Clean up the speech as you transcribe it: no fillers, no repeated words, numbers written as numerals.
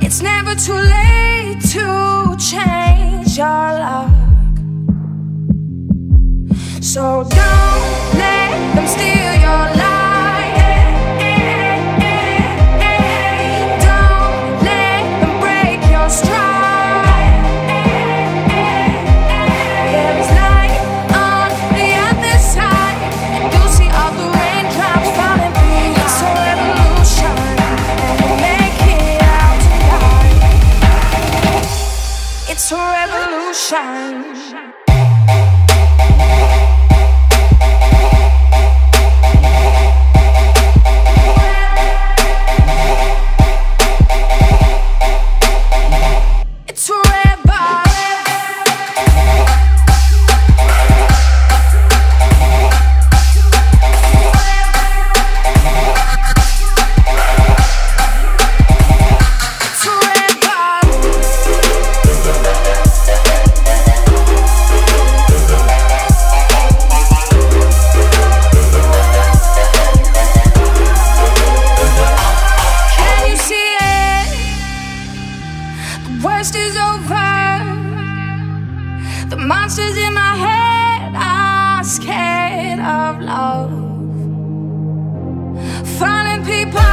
It's never too late to change your luck. So don't let them steal your life. Don't let them break your stride. There is light on the other side, and you'll see all the raindrops falling through. It's a revolution, and we'll make it out tonight. It's a revolution. Worst is over. The monsters in my head are scared of love. Finding people